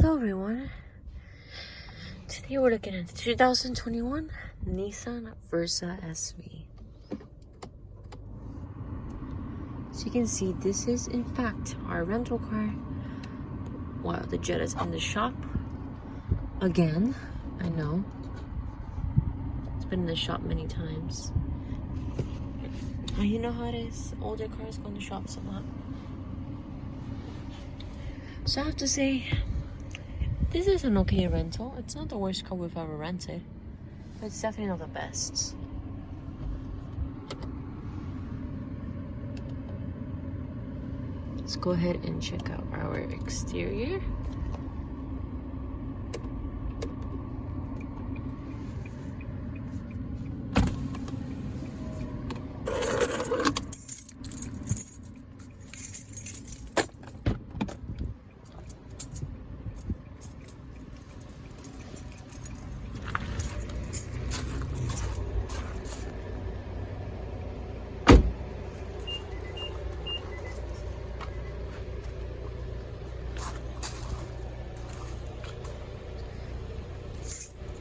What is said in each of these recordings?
Hello everyone. Today we're looking at the 2021 Nissan Versa SV. So you can see this is in fact our rental car. Wow, the Jet is in the shop again. I know. It's been in the shop many times. And you know how it is. Older cars go in the shops a lot. So I have to say, this is an okay rental. It's not the worst car we've ever rented, but it's definitely not the best. Let's go ahead and check out our exterior.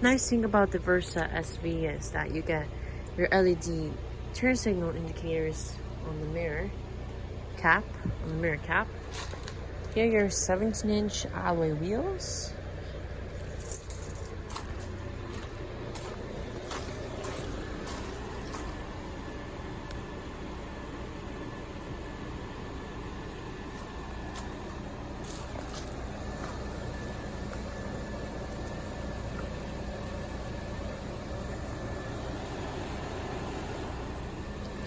Nice thing about the Versa SV is that you get your LED turn signal indicators on the mirror cap, Here are your 17-inch alloy wheels.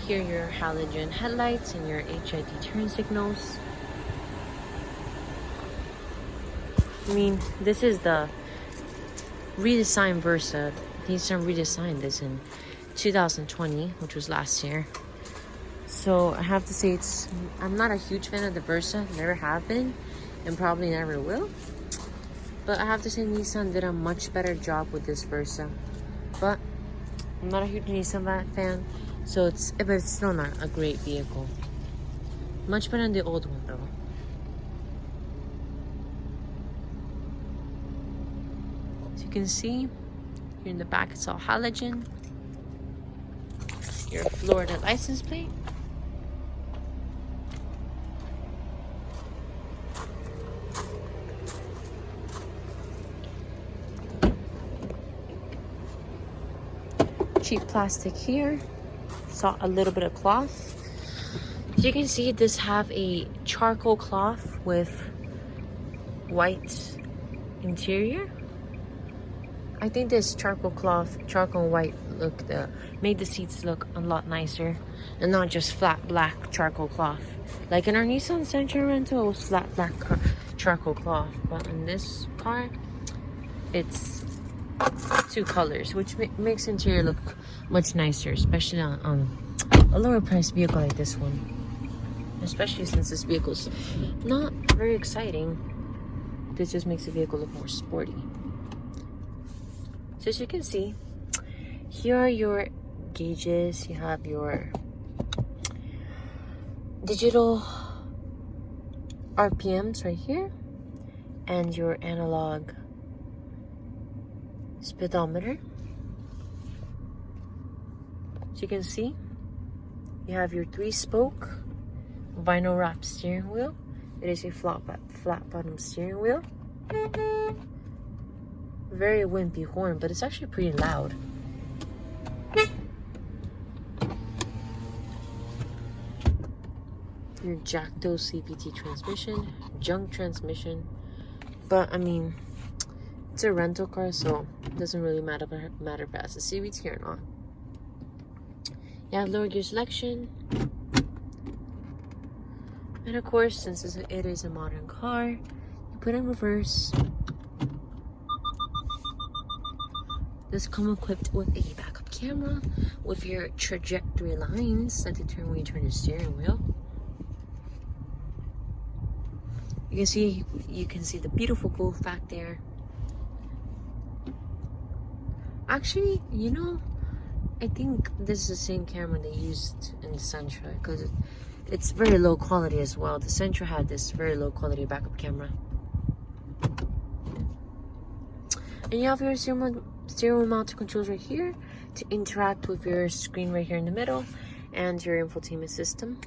Here are your halogen headlights and your HID turn signals. I mean, this is the redesigned Versa. Nissan redesigned this in 2020, which was last year. So I have to say, I'm not a huge fan of the Versa, never have been, and probably never will. But I have to say Nissan did a much better job with this Versa. But I'm not a huge Nissan fan. So but it's still not a great vehicle. Much better than the old one though. As you can see, here in the back it's all halogen. Your Florida license plate. Cheap plastic here. Saw a little bit of cloth. As you can see, this have a charcoal cloth with white interior. I think this charcoal and white look made the seats look a lot nicer and not just flat black charcoal cloth. Like in our Nissan Sentra rental, it was flat black charcoal cloth, but in this car, it's two colors, which makes interior look much nicer, especially on a lower priced vehicle like this one, especially since this vehicle's not very exciting. This just makes the vehicle look more sporty. So as you can see, here are your gauges. You have your digital RPMs right here and your analog speedometer. So you can see, you have your 3-spoke vinyl wrap steering wheel. It is a flat bottom steering wheel. Very wimpy horn, but it's actually pretty loud. Your Jacto CVT transmission, junk transmission, but I mean, it's a rental car, so it doesn't really matter if it has a CVT or not. You have lower gear selection. And of course, since it is a modern car, you put in reverse. This comes equipped with a backup camera with your trajectory lines that determine when you turn the steering wheel. You can see the beautiful glow back there. Actually, you know, I think this is the same camera they used in the Sentra because it's very low quality as well. The Sentra had this very low quality backup camera. And you have your stereo mounted controls right here to interact with your screen right here in the middle and your infotainment system.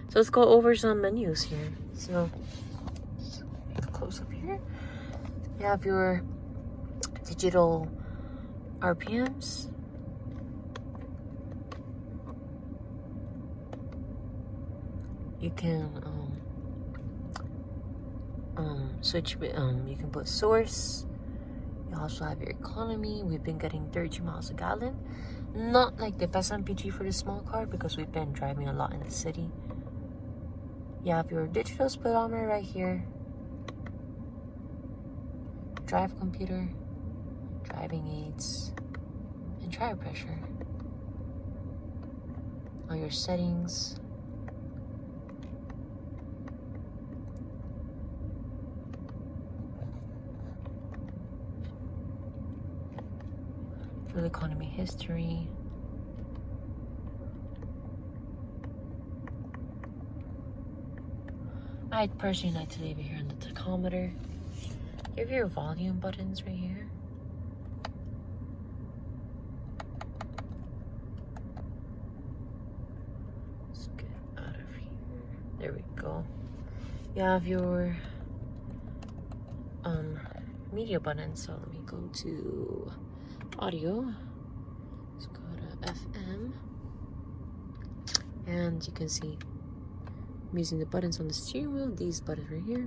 So let's go over some menus here. So close up here. You have your digital RPMs. You can switch with you can put source. You also have your economy. We've been getting 32 miles a gallon. Not like the best MPG for the small car because we've been driving a lot in the city. You have your digital speedometer right here. Drive computer, driving aids, and tire pressure. All your settings. Fuel economy history. I'd personally like to leave it here on the tachometer. You have your volume buttons right here. Let's get out of here. There we go. You have your media button. So let me go to audio. Let's go to FM. And you can see I'm using the buttons on the steering wheel, these buttons right here,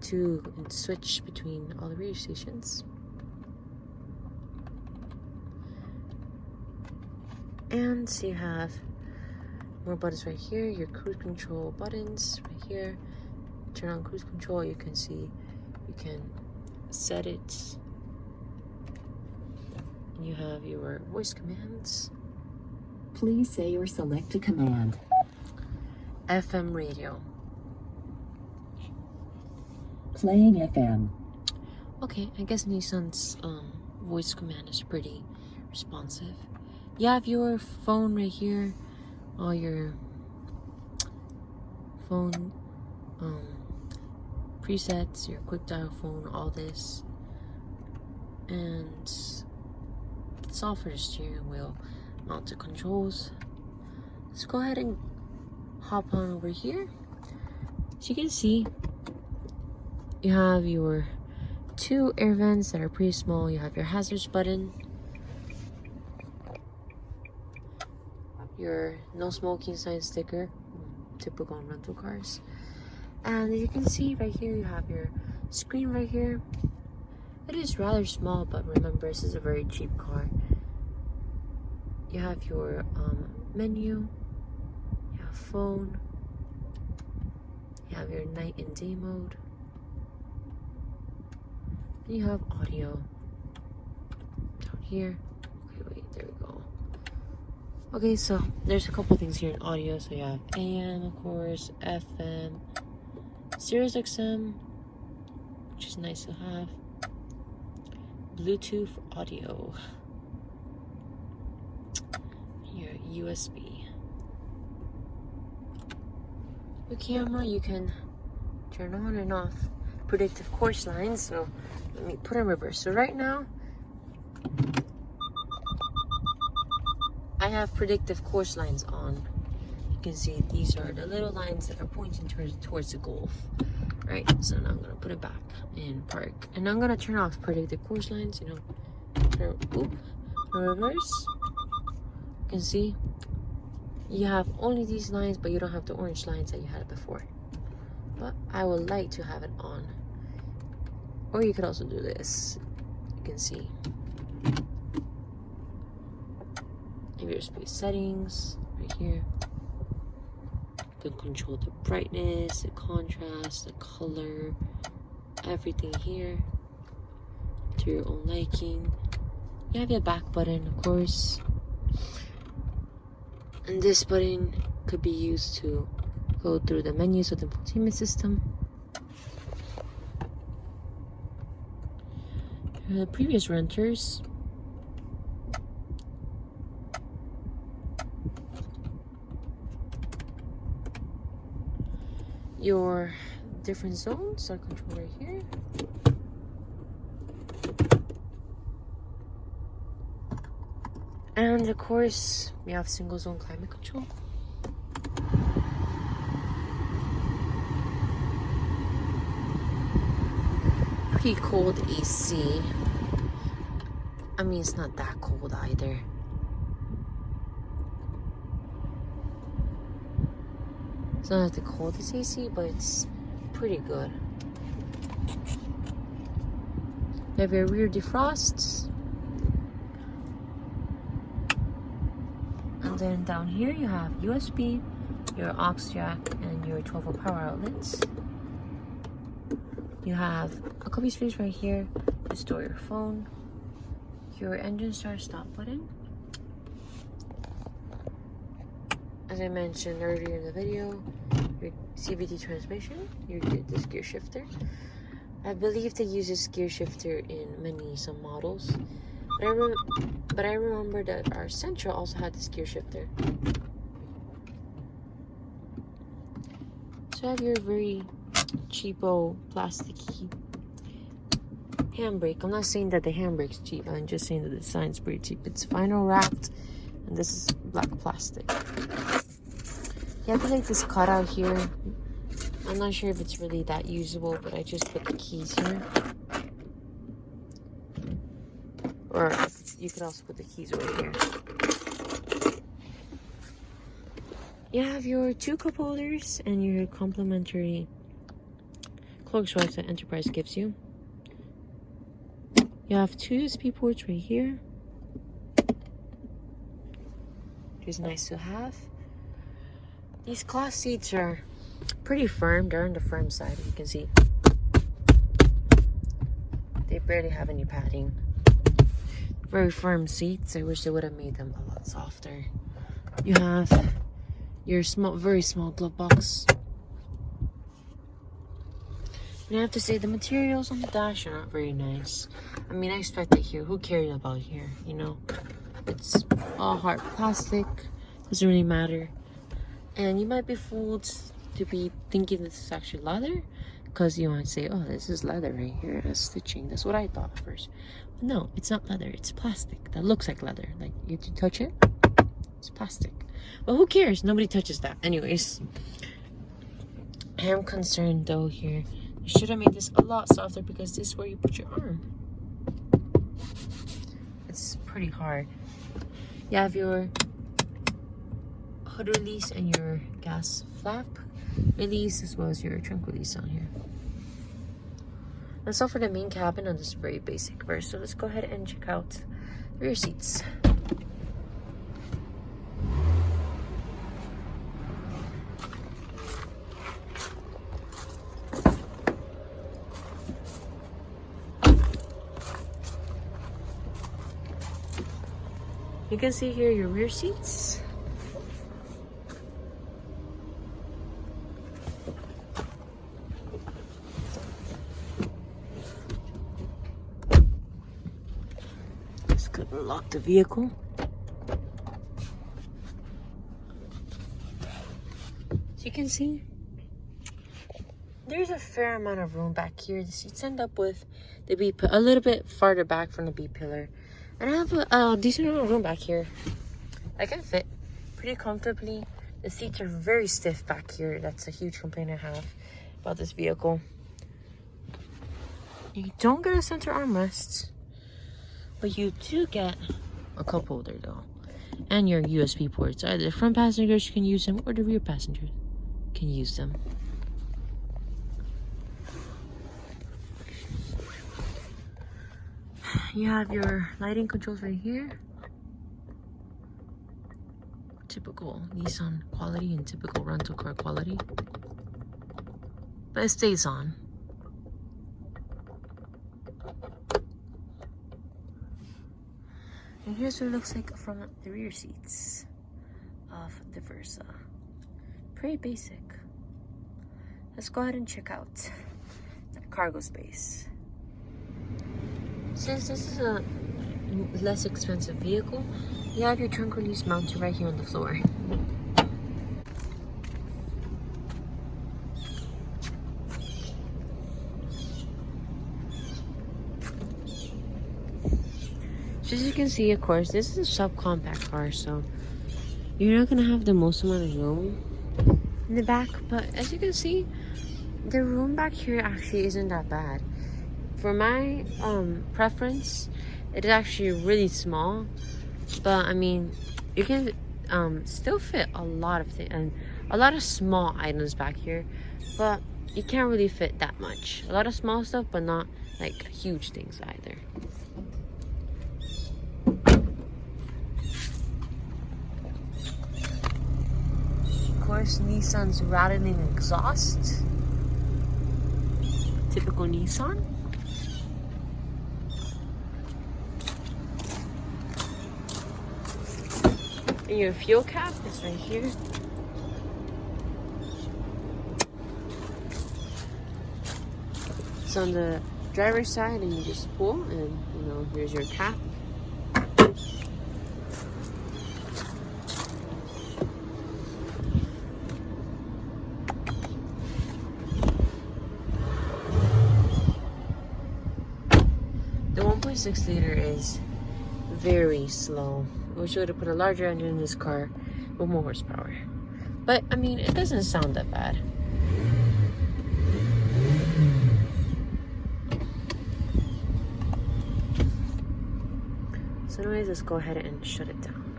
to switch between all the radio stations. And so you have more buttons right here, your cruise control buttons right here. Turn on cruise control, you can see you can set it. And you have your voice commands. Please say or select a command. FM radio. Playing FM. Okay, I guess Nissan's voice command is pretty responsive. You have your phone right here, all your phone presets, your quick dial phone, all this, and it's all for the steering wheel mounted controls. Let's go ahead and hop on over here. So you can see you have your two air vents that are pretty small. You have your hazards button, your no smoking sign sticker, typical on rental cars. And you can see right here you have your screen right here. It is rather small, but remember this is a very cheap car. You have your menu, you have phone, you have your night and day mode, and you have audio down here. Okay, wait, there we go. Okay, so there's a couple things here in audio. So you have AM, of course, FM, Sirius XM, which is nice to have, Bluetooth audio, your USB. The camera you can turn on and off predictive course lines. So let me put in reverse. So right now I have predictive course lines on. You can see these are the little lines that are pointing towards the Gulf. Right, so now I'm gonna put it back in park, and I'm gonna turn off predictive course lines. You know, reverse. You can see you have only these lines, but you don't have the orange lines that you had before. But I would like to have it on. Or you could also do this. You can see your space settings right here. You can control the brightness, the contrast, the color, everything here to your own liking. You have your back button, of course. And this button could be used to go through the menus of the infotainment system. The previous renters, your different zones are controlled right here. And of course, we have single zone climate control. Pretty cold AC. I mean, it's not that cold either. It's not the coldest AC, but it's pretty good. You have your rear defrosts. And then down here you have USB, your aux jack, and your 12-volt power outlets. You have a copy space right here to store your phone, your engine start stop button. As I mentioned earlier in the video, your CVT transmission, your this gear shifter. I believe they use this gear shifter in some models, but I remember that our Sentra also had this gear shifter. So you have your very cheapo plasticky handbrake. I'm not saying that the handbrake's cheap, I'm just saying that the design's pretty cheap. It's vinyl wrapped, and this is black plastic. You have like this cutout here. I'm not sure if it's really that usable, but I just put the keys here. Or you could also put the keys over here. You have your 2 cup holders and your complimentary cloak swipes that Enterprise gives you. You have 2 USB ports right here, which is nice to have. These cloth seats are pretty firm. They're on the firm side, you can see. They barely have any padding. Very firm seats. I wish they would have made them a lot softer. You have your very small glove box. And I have to say, the materials on the dash are not very nice. I mean, I expect it here. Who cares about here, you know? It's all hard plastic. Doesn't really matter. And you might be fooled to be thinking this is actually leather, because you might say, oh, this is leather right here, that's stitching. That's what I thought at first. But no, it's not leather, it's plastic that looks like leather. Like, you touch it, it's plastic. But who cares? Nobody touches that. Anyways, I am concerned though here. You should have made this a lot softer, because this is where you put your arm. It's pretty hard. You have your hood release and your gas flap release, as well as your trunk release on here. That's all for the main cabin on this very basic verse. So let's go ahead and check out the rear seats. You can see here your rear seats. Lock the vehicle. So you can see there's a fair amount of room back here. The seats end up with the B a little bit farther back from the B pillar, and I have a decent amount of room back here. I can fit pretty comfortably. The seats are very stiff back here. That's a huge complaint I have about this vehicle. You don't get a center armrest, but you do get a cup holder though, and your USB ports. Either the front passengers can use them, or the rear passengers can use them. You have your lighting controls right here. Typical Nissan quality and typical rental car quality, but it stays on. And here's what it looks like from the rear seats of the Versa. Pretty basic. Let's go ahead and check out that cargo space. Since this is a less expensive vehicle, you have your trunk release mounted right here on the floor. So as you can see, of course, this is a subcompact car, so you're not gonna have the most amount of room in the back. But as you can see, the room back here actually isn't that bad. For my preference, it is actually really small. But I mean, you can still fit a lot of things and a lot of small items back here, but you can't really fit that much. A lot of small stuff, but not like huge things either. Of course, Nissan's rattling exhaust. Typical Nissan. And your fuel cap is right here. It's on the driver's side, and you just pull, and you know, here's your cap. The 1.6 liter is very slow. I wish I would have put a larger engine in this car with more horsepower. But I mean, it doesn't sound that bad. So anyways, let's go ahead and shut it down.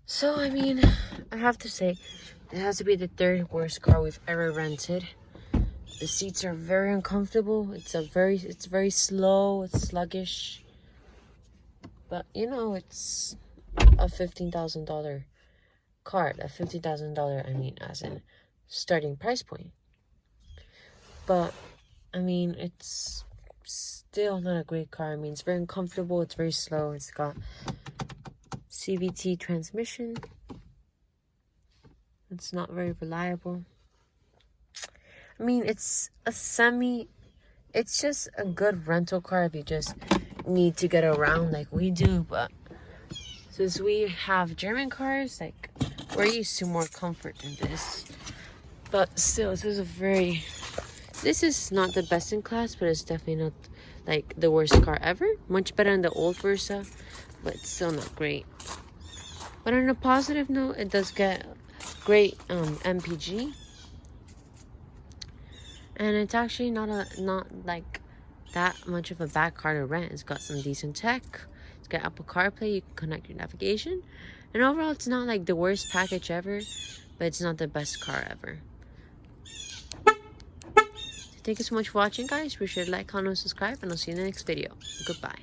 So I mean, I have to say, it has to be the third worst car we've ever rented. The seats are very uncomfortable. It's very slow. It's sluggish. But you know, it's a $15,000 car. A $15,000, I mean, as in starting price point. But I mean, it's still not a great car. I mean, it's very uncomfortable. It's very slow. It's got CVT transmission. It's not very reliable. I mean, it's just a good rental car if you just need to get around like we do. But since we have German cars, like, we're used to more comfort than this. But still, this is not the best in class, but it's definitely not like the worst car ever. Much better than the old Versa, but still not great. But on a positive note, it does get great MPG. And it's actually not like that much of a bad car to rent. It's got some decent tech. It's got Apple CarPlay. You can connect your navigation. And overall, it's not like the worst package ever, but it's not the best car ever. So thank you so much for watching, guys. Be sure to like, comment, and subscribe, and I'll see you in the next video. Goodbye.